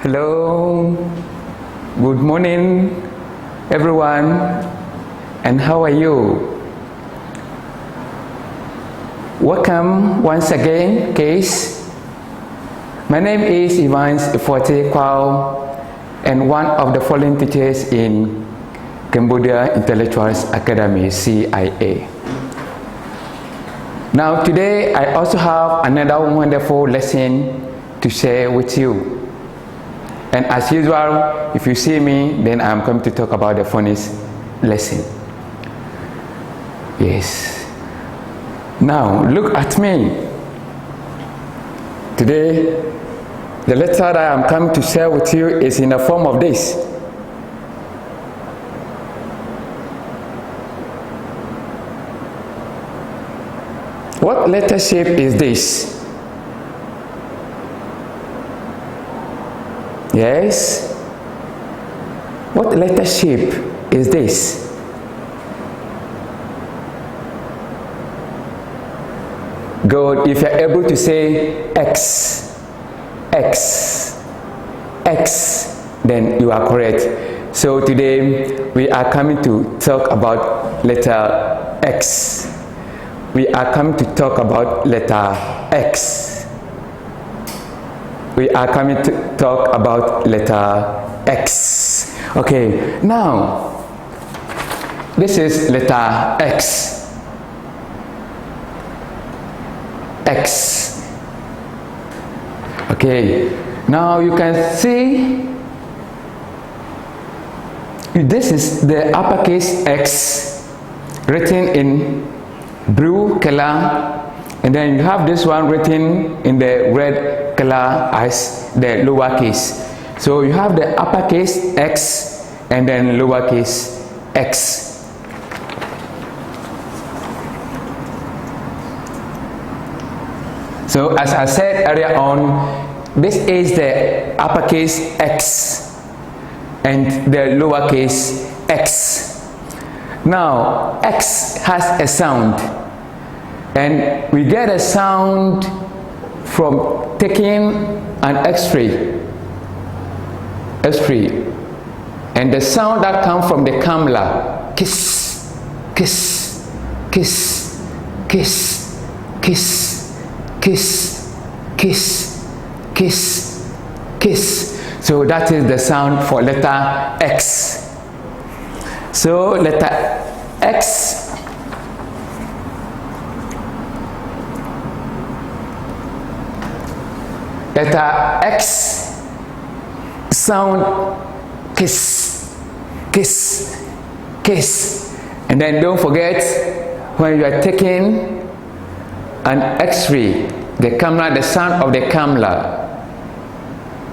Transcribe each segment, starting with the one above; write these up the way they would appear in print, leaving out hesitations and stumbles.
Hello, good morning everyone, and how are you? Welcome once again, case. My name is Ivan Forte Kwao, and one of the following teachers in Cambodia Intellectuals Academy, CIA. Now today I also have another wonderful lesson to share with you. And as usual, if you see me, then I'm going to talk about the phonics lesson. Yes. Now look at me. Today, the letter that I'm coming to share with you is in the form of this. What letter shape is this? Yes? What letter shape is this? Good. If you're able to say X, X, X, then you are correct. So today we are coming to talk about letter X. We are coming to talk about letter X. We are coming to talk about letter X. Okay, now this is letter X. X. Okay, now you can see this is the uppercase X written in blue color, and then you have this one written in the red color as the lowercase. So you have the uppercase X and then lowercase x. So as I said earlier on, this is the uppercase X and the lowercase x. Now X has a sound, and we get a sound from taking an X-ray, and the sound that comes from the camera, kiss, kiss, kiss, kiss, kiss, kiss, kiss, kiss, kiss. So that is the sound for letter X. So letter X sound kiss, kiss, kiss. And then don't forget, when you are taking an X-ray, the camera, the sound of the camera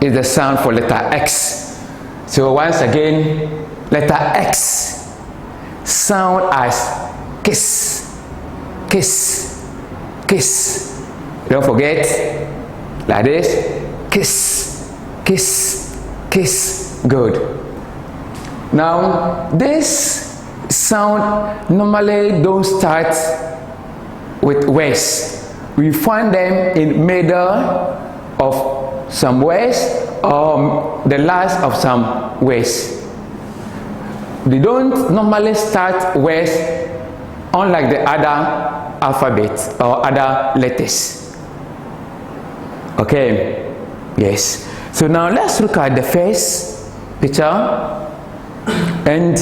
is the sound for letter X. So once again, letter X sound as kiss, kiss, kiss. Don't forget, like this, kiss, kiss, kiss. Good. Now this sound normally don't start with words. We find them in middle of some words or the last of some words. They don't normally start words unlike the other alphabets or other letters. Okay, yes. So now let's look at the first picture, and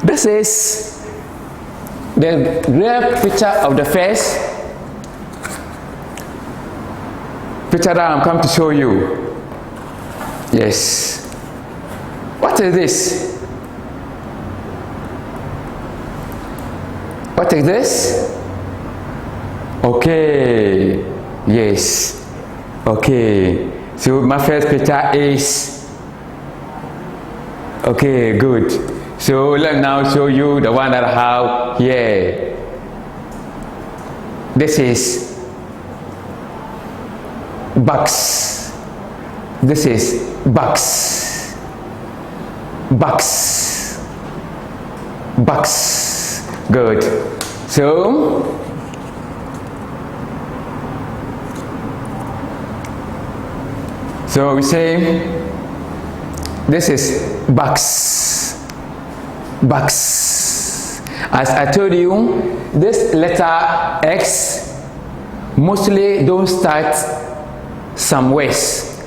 this is the real picture of the first picture that I'm coming to show you. Yes. What is this? What is this? Okay. Yes. Okay. So my first picture is okay. Good. So let me now show you the one that I have here. This is box. This is box. Box. Box. Good. So we say This is bucks. Bucks. As I told you, this letter X mostly don't start some words,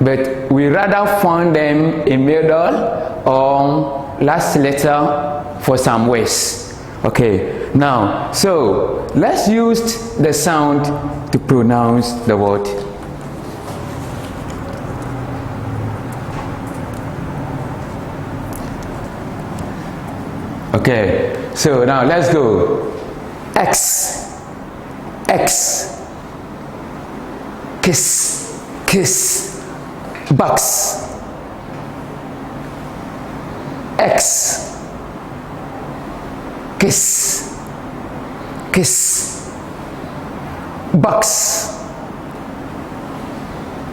but we rather find them in middle or last letter for some words. Okay, now, so let's use the sound to pronounce the word. Okay, so now let's go. X, X, kiss, kiss, bucks. X, kiss, kiss, bucks.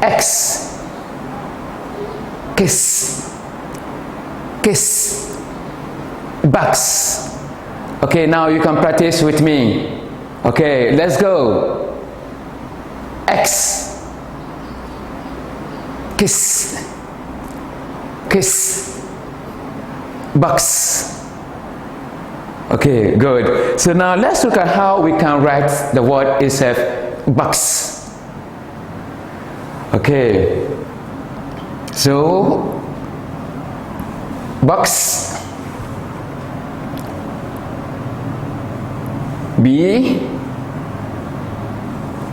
X, kiss, kiss, bucks. Okay, now you can practice with me. Okay, let's go. X, kiss, kiss, bucks. Okay, good. So now let's look at how we can write the word itself, bucks. Okay, so bucks, B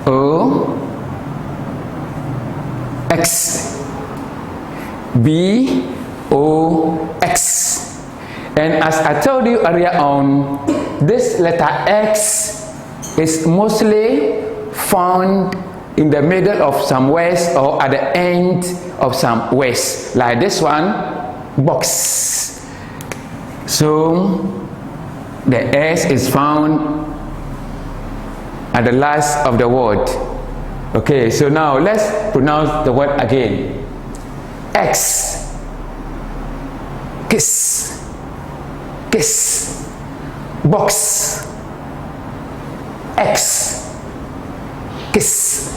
O X, B O X. And as I told you earlier on, this letter X is mostly found in the middle of some words or at the end of some words, like this one, box. So the S is found at the last of the word. Okay, so now let's pronounce the word again. X, kiss, kiss, box. X, kiss,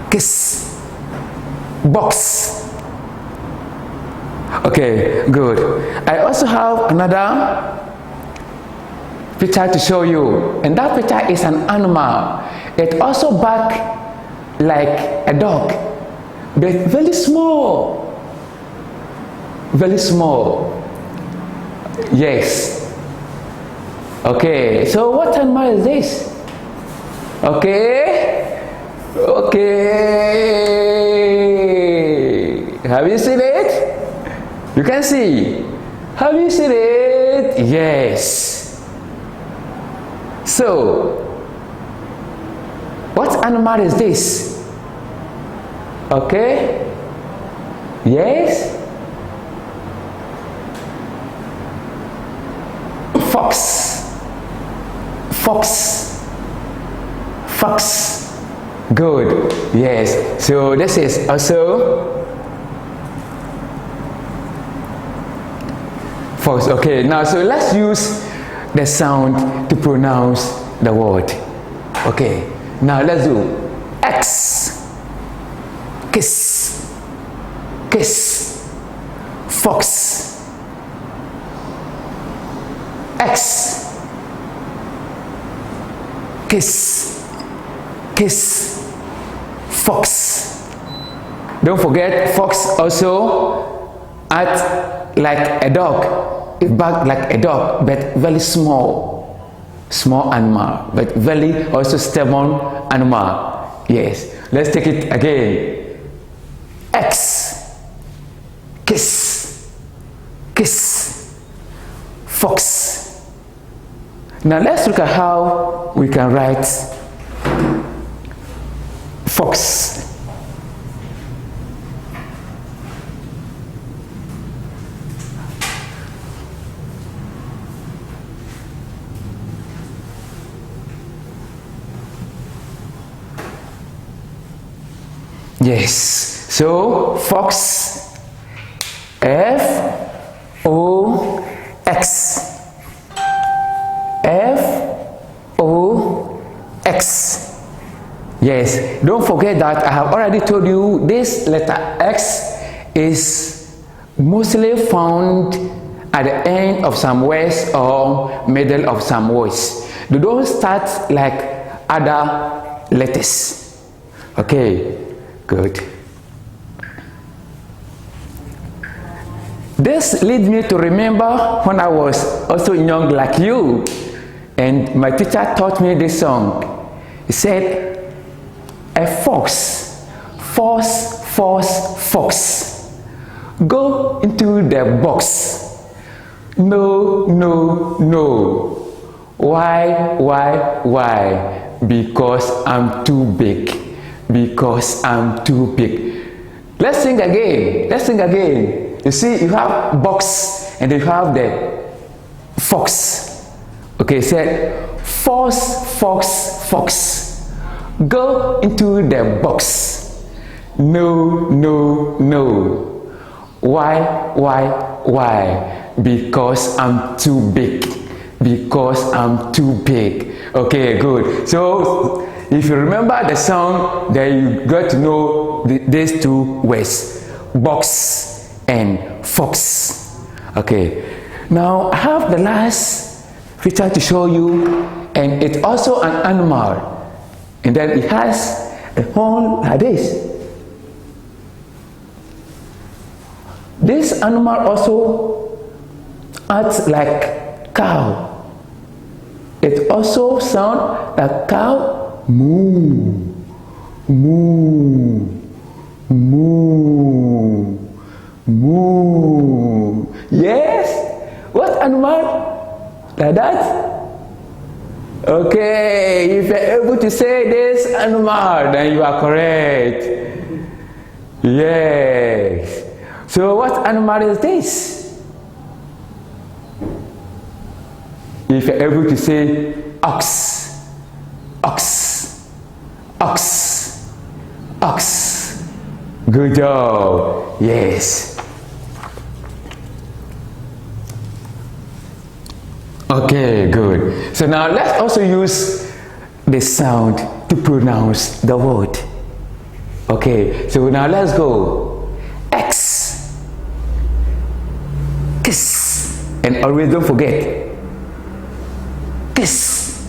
kiss, box. Okay, good. I also have another picture to show you, and that picture is an animal. It also barks like a dog, but very small, very small. Yes. Okay, so what animal is this? Okay, okay, have you seen it? You can see. Have you seen it? Yes. So, what animal is this? Okay? Yes? Fox. Fox. Fox. Good. Yes. So, this is also fox. Okay, now so let's use the sound to pronounce the word. Okay, now let's do X, kiss, kiss, fox. X, kiss, kiss, fox. Don't forget, fox also act like a dog. It barks like a dog, but very small, small animal, but very also stubborn animal. Yes, let's take it again. X, kiss, kiss, fox. Now let's look at how we can write fox. Yes, so fox, F O X, F O X. Yes, don't forget that I have already told you this letter X is mostly found at the end of some words or middle of some words. They don't start like other letters. Okay, good. This leads me to remember when I was also young like you, and my teacher taught me this song. He said, a fox, fox, go into the box. No, no, no. Why? Because I'm too big. Because I'm too big. Let's sing again. You see, you have box and you have the fox. Okay, said fox. Go into the box. No, no, no. Why? Because I'm too big. Because I'm too big. Okay, good. So if you remember the song, then you got to know these two words, box and fox. Okay, now I have the last feature to show you, and it's also an animal, and then it has a horn like this. This animal also acts like cow. It also sounds like cow. Moo, moo, moo, moo. Yes? What animal? Like that? Okay, if you're able to say this animal, then you are correct. Yes. So what animal is this? If you're able to say ox. Good job. Yes. Okay, good. So now let's also use the sound to pronounce the word. Okay, so now let's go. X. Kiss. And always don't forget. Kiss.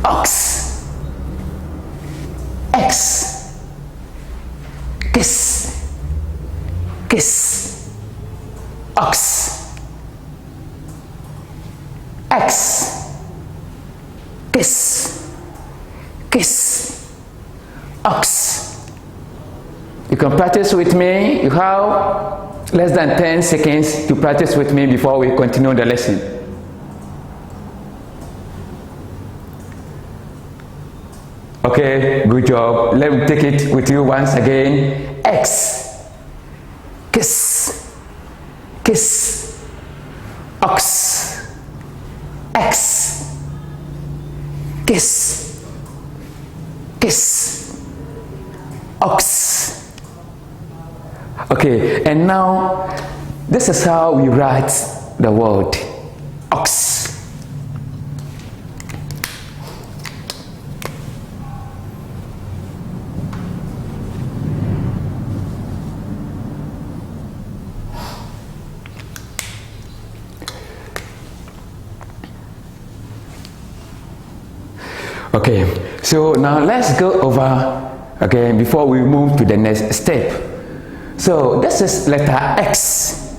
Ox. X. Kiss. Ox. X. Kiss. Ox. You can practice with me. You have less than 10 seconds to practice with me before we continue the lesson. Okay, good job. Let me take it with you once again. X. Kiss. Ox. X. Kiss. Ox. Okay, and now this is how we write the word ox. Okay, so now let's go over again before we move to the next step. So this is letter X.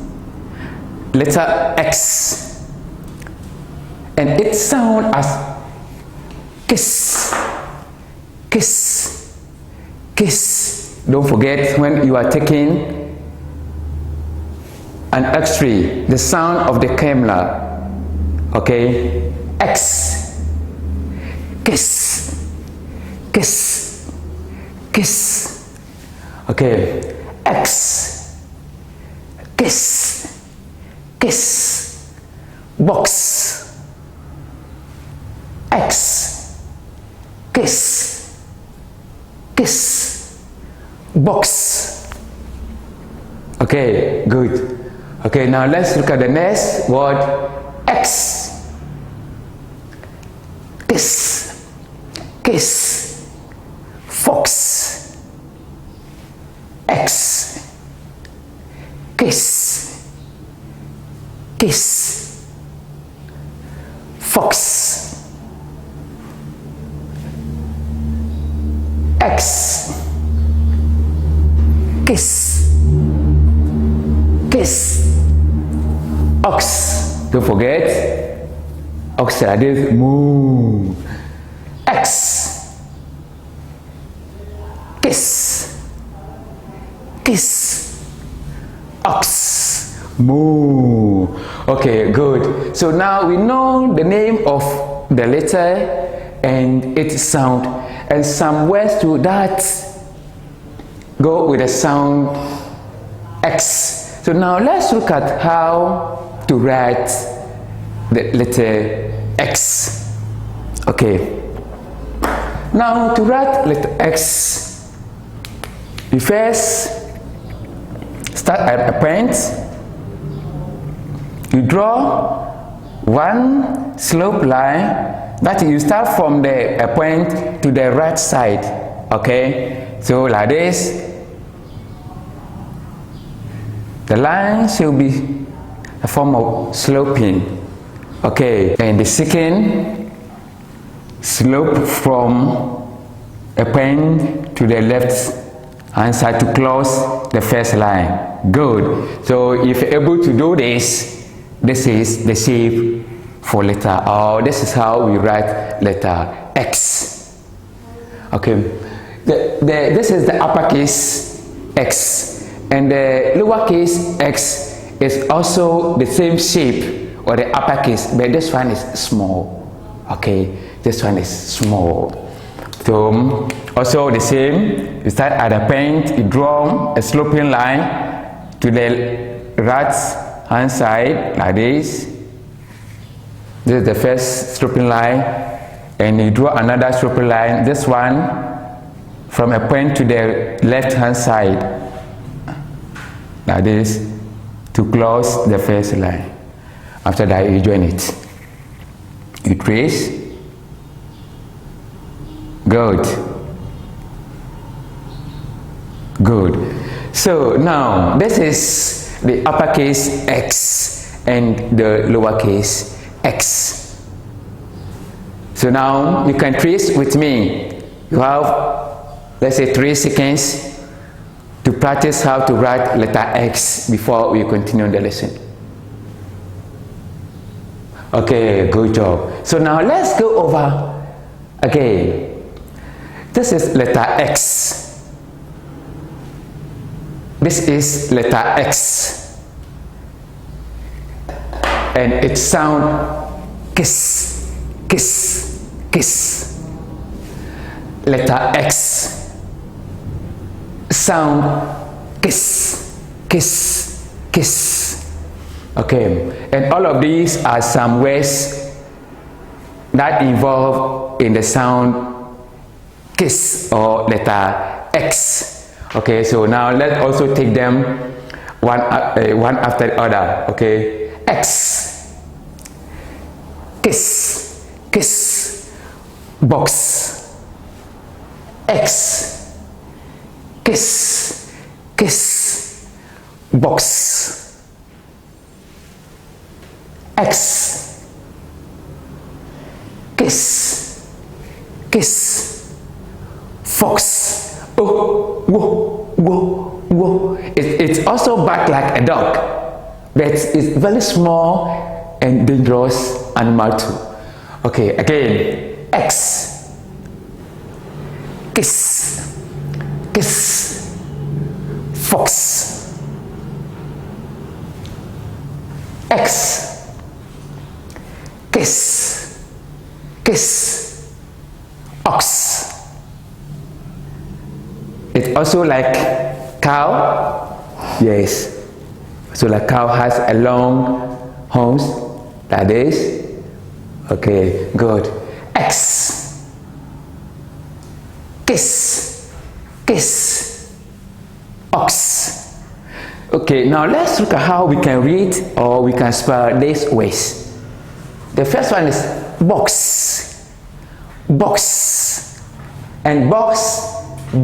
Letter X. And it sounds as kiss. Don't forget when you are taking an X-ray, the sound of the camera. Okay, X. Kiss. Okay, X. Kiss. Box. X. Kiss. Box. Okay, good. Okay, now let's look at the next word, X. Kiss. Fox. X. kiss, kiss. Fox, X, kiss, kiss. Ox, don't forget, ox like this, moo. X, kiss, kiss. Ox, moo. Okay, good. So now we know the name of the letter and its sound, and some words to that go with the sound X. So now let's look at how to write the letter X. Okay. Now to write letter X, you first start at a point. You draw one slope line that you start from the point to the right side. Okay, so like this. The line should be a form of sloping. Okay, and the second slope from a point to the left hand side to close the first line. Good. So if you're able to do this, this is the shape for letter, or this is how we write letter X. Okay, this is the uppercase X, and the lowercase x is also the same shape, or the uppercase, but this one is small. Okay, this one is small. So also the same, you start at a point, you draw a sloping line to the right hand side like this. This is the first sloping line, and you draw another sloping line, this one from a point to the left hand side like this to close the first line. After that you join it, you trace. Good. So now this is the uppercase X and the lowercase x. So now you can trace with me. You have, let's say, 3 seconds to practice how to write letter X before we continue the lesson. Okay, good job. So now let's go over again. This is letter X. This is letter X. And it sounds kiss, kiss, kiss. Letter X. Sound kiss, kiss, kiss. Okay, and all of these are some words that involve in the sound kiss or letter X. Okay, so now let's also take them one after the other. Okay, X, kiss, kiss, box. X, kiss, kiss, box. X, kiss, kiss, fox. Oh, whoa, whoa, whoa. It's also bark like a dog, but it's very small and dangerous animal too. Okay, again, X, kiss, kiss, fox. X, kiss, kiss, ox. It's also like cow. Yes, so like cow has a long horns like this. Okay, good. X, kiss, kiss, ox. Okay, now let's look at how we can read or we can spell these words. The first one is box, box, and box,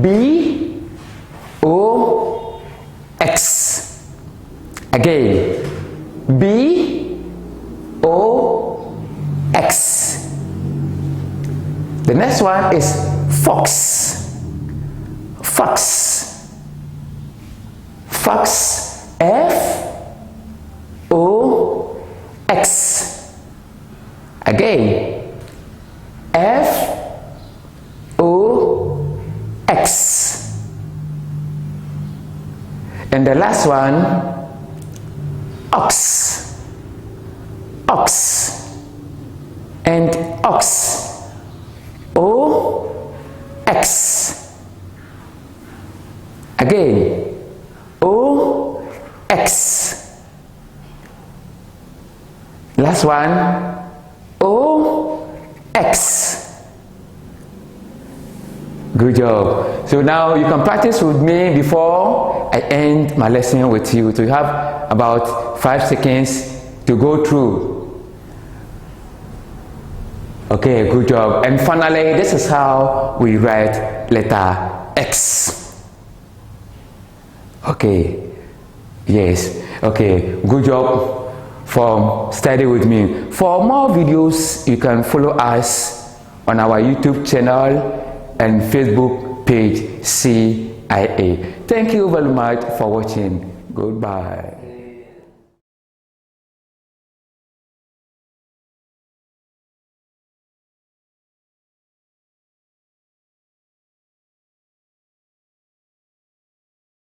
B-O-X. Again, B O X. The next one is fox. Fox. Fox. F O X. Again, F O X. And the last one, ox. Ox. And ox. O X. Again, O X. Last one, O X. Good job. So now you can practice with me before I end my lesson with you. So you have about 5 seconds to go through. Okay, good job. And finally, this is how we write letter X. Okay, yes, okay, good job for studying with me. For more videos, you can follow us on our YouTube channel and Facebook page CIA. Thank you very much for watching. Goodbye.